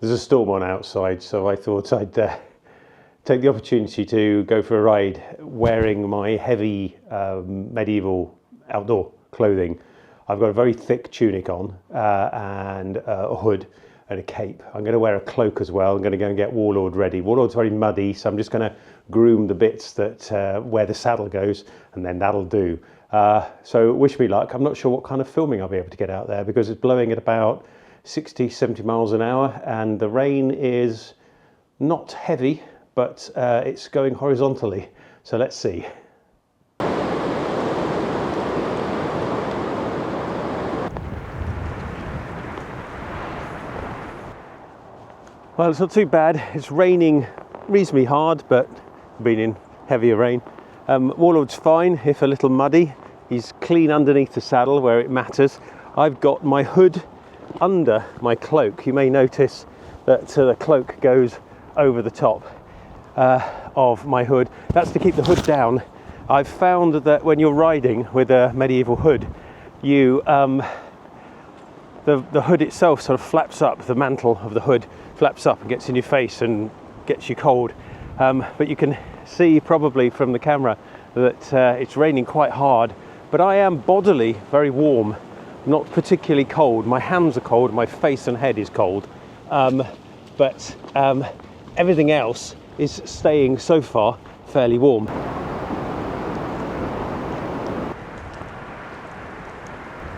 There's a storm on outside, so I thought I'd take the opportunity to go for a ride wearing my heavy medieval outdoor clothing. I've got a very thick tunic on and a hood and a cape. I'm going to wear a cloak as well. I'm going to go and get Warlord ready. Warlord's very muddy, so I'm just going to groom the bits that where the saddle goes, and then that'll do. So wish me luck. I'm not sure what kind of filming I'll be able to get out there because it's blowing at about 60, 70 miles an hour, and the rain is not heavy, but it's going horizontally. So let's see. Well, it's not too bad. It's raining reasonably hard, but been in heavier rain. Warlord's fine, if a little muddy. He's clean underneath the saddle where it matters. I've got my hood under my cloak. You may notice that the cloak goes over the top of my hood. That's to keep the hood down. I've found that when you're riding with a medieval hood, you the hood itself sort of flaps up, the mantle of the hood flaps up and gets in your face and gets you cold. But you can see probably from the camera that it's raining quite hard, but I am bodily very warm, not particularly cold. My hands are cold, my face and head is cold, but everything else is staying so far fairly warm.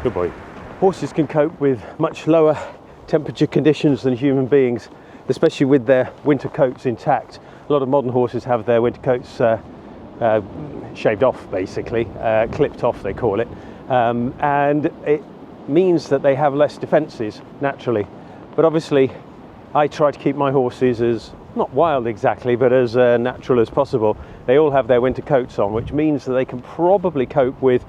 Good boy. Horses can cope with much lower temperature conditions than human beings, especially with their winter coats intact. A lot of modern horses have their winter coats shaved off, basically, clipped off they call it, and it means that they have less defences naturally. But obviously I try to keep my horses as, not wild exactly, but as natural as possible. They all have their winter coats on, which means that they can probably cope with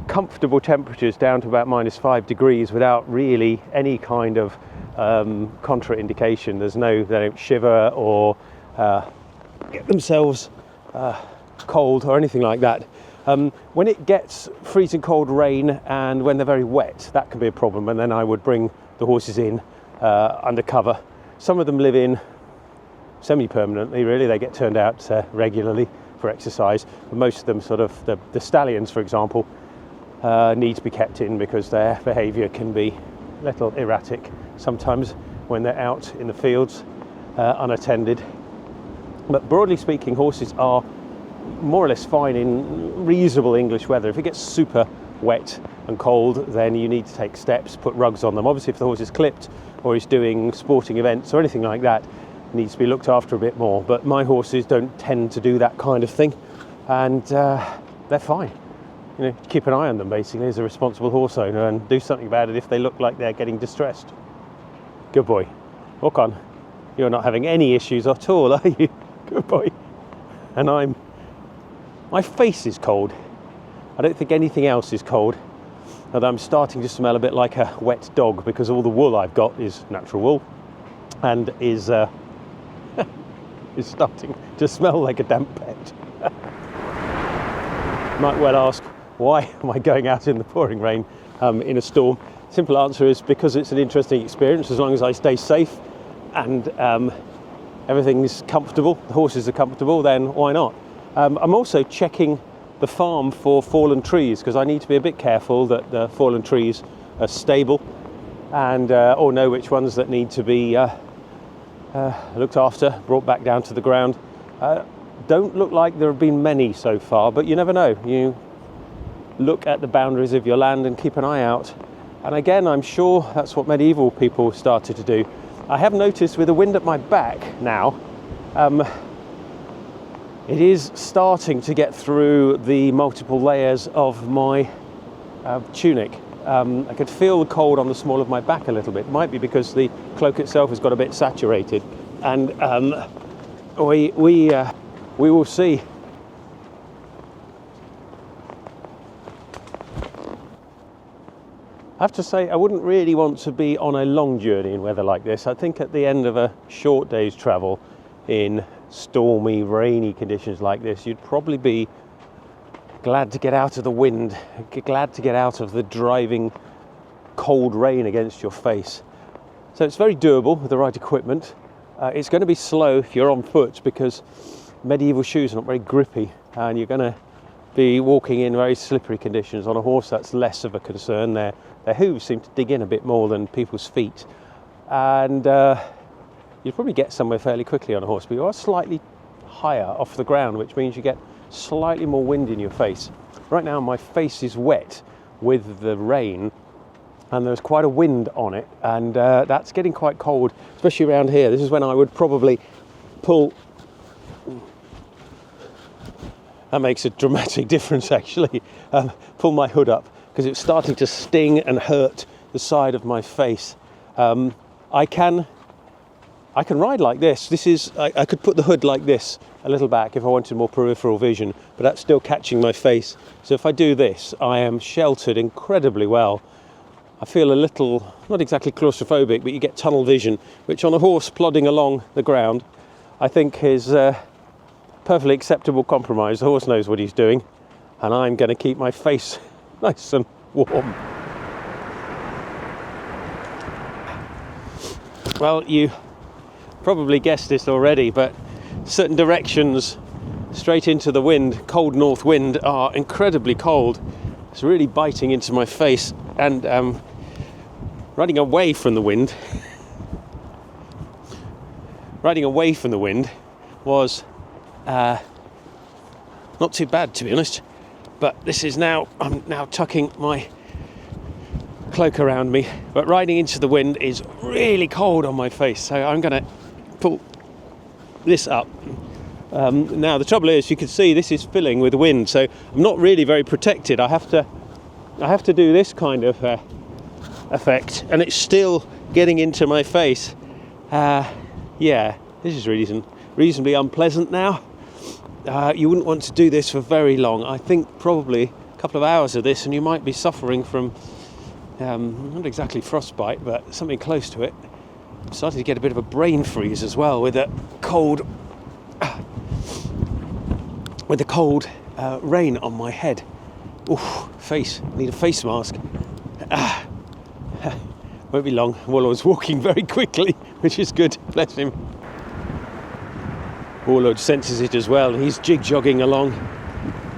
comfortable temperatures down to about -5 degrees without really any kind of contraindication. They don't shiver or get themselves cold or anything like that. When it gets freezing cold rain and when they're very wet, that can be a problem, and then I would bring the horses in under cover. Some of them live in semi-permanently, really. They get turned out regularly for exercise, but most of them, sort of the stallions for example, need to be kept in because their behaviour can be a little erratic sometimes when they're out in the fields unattended. But broadly speaking, horses are more or less fine in reasonable English weather. If it gets super wet and cold, then you need to take steps, put rugs on them. Obviously if the horse is clipped or is doing sporting events or anything like that, it needs to be looked after a bit more. But my horses don't tend to do that kind of thing, and they're fine. You know, keep an eye on them basically as a responsible horse owner, and do something about it if they look like they're getting distressed. Good boy. Walk on. You're not having any issues at all, are you? Good boy. And my face is cold. I don't think anything else is cold. And I'm starting to smell a bit like a wet dog because all the wool I've got is natural wool and is starting to smell like a damp pet. Might well ask, why am I going out in the pouring rain in a storm? Simple answer is because it's an interesting experience. As long as I stay safe and everything's comfortable, the horses are comfortable, then why not? I'm also checking the farm for fallen trees because I need to be a bit careful that the fallen trees are stable and or know which ones that need to be looked after, brought back down to the ground. Don't look like there have been many so far, but you never know. You look at the boundaries of your land and keep an eye out. And again, I'm sure that's what medieval people started to do. I have noticed with the wind at my back now, it is starting to get through the multiple layers of my tunic. I could feel the cold on the small of my back a little bit. It might be because the cloak itself has got a bit saturated, and we will see. I have to say, I wouldn't really want to be on a long journey in weather like this. I think at the end of a short day's travel in stormy, rainy conditions like this, you'd probably be glad to get out of the wind, glad to get out of the driving cold rain against your face. So it's very doable with the right equipment. It's going to be slow if you're on foot because medieval shoes are not very grippy, and you're going to be walking in very slippery conditions. On a horse, that's less of a concern. Their hooves seem to dig in a bit more than people's feet, and you'll probably get somewhere fairly quickly on a horse, but you are slightly higher off the ground, which means you get slightly more wind in your face. Right now my face is wet with the rain, and there's quite a wind on it, and that's getting quite cold, especially around here. This is when I would probably pull. That makes a dramatic difference, actually. Pull my hood up because it's starting to sting and hurt the side of my face. I can ride like this. I could put the hood like this a little back if I wanted more peripheral vision, but that's still catching my face. So if I do this, I am sheltered incredibly well. I feel a little, not exactly claustrophobic, but you get tunnel vision, which on a horse plodding along the ground, I think is perfectly acceptable compromise. The horse knows what he's doing, and I'm going to keep my face nice and warm. Well, you probably guessed this already, but certain directions straight into the wind, cold north wind, are incredibly cold. It's really biting into my face, and riding away from the wind was not too bad, to be honest. But this is I'm now tucking my cloak around me, but riding into the wind is really cold on my face, so I'm going to pull this up. Now the trouble is, you can see this is filling with wind, so I'm not really very protected. I have to do this kind of effect, and it's still getting into my face. Yeah, this is reasonably unpleasant now. You wouldn't want to do this for very long. I think probably a couple of hours of this and you might be suffering from not exactly frostbite, but something close to it. I'm starting to get a bit of a brain freeze as well with the cold rain on my head. Oof, face, need a face mask. Won't be long. Warlord's walking very quickly, which is good, bless him. Warlord senses it as well. He's jig-jogging along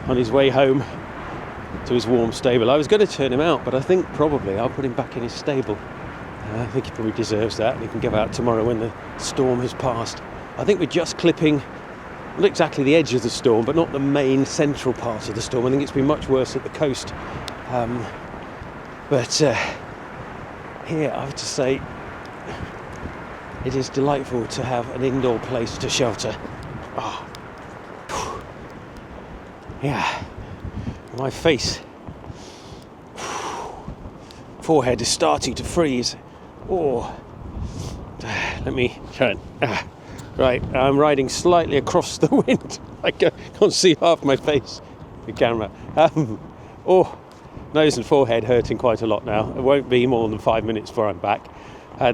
on his way home to his warm stable. I was going to turn him out, but I think probably I'll put him back in his stable. I think he probably deserves that, and he can go out tomorrow when the storm has passed. I think we're just clipping, not exactly the edge of the storm, but not the main central part of the storm. I think it's been much worse at the coast. But here, I have to say, it is delightful to have an indoor place to shelter. Oh. Yeah, my face, forehead is starting to freeze. Oh, let me try it. Right, I'm riding slightly across the wind. I can't see half my face with the camera. Nose and forehead hurting quite a lot now. It won't be more than 5 minutes before I'm back.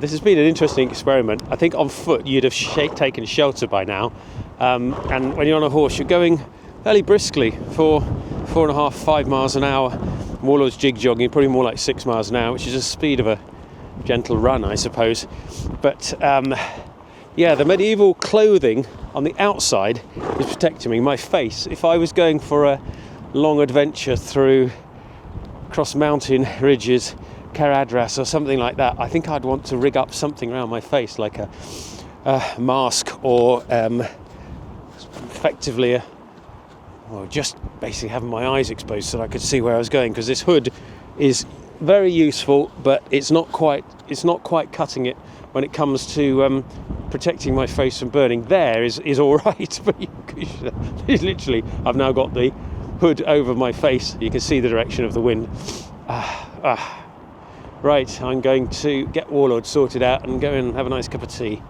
This has been an interesting experiment. I think on foot you'd have taken shelter by now. And when you're on a horse, you're going fairly briskly, 4.5, 5 miles an hour. Warlord's jig jogging, probably more like 6 miles an hour, which is the speed of a gentle run, I suppose. But yeah, the medieval clothing on the outside is protecting me. My face, if I was going for a long adventure through cross mountain ridges, Caradras or something like that, I think I'd want to rig up something around my face, like a mask, or effectively just basically having my eyes exposed so that I could see where I was going, because this hood is very useful, but it's not quite cutting it when it comes to protecting my face from burning. There is all right, but literally I've now got the hood over my face. You can see the direction of the wind. Right, I'm going to get Warlord sorted out and go and have a nice cup of tea.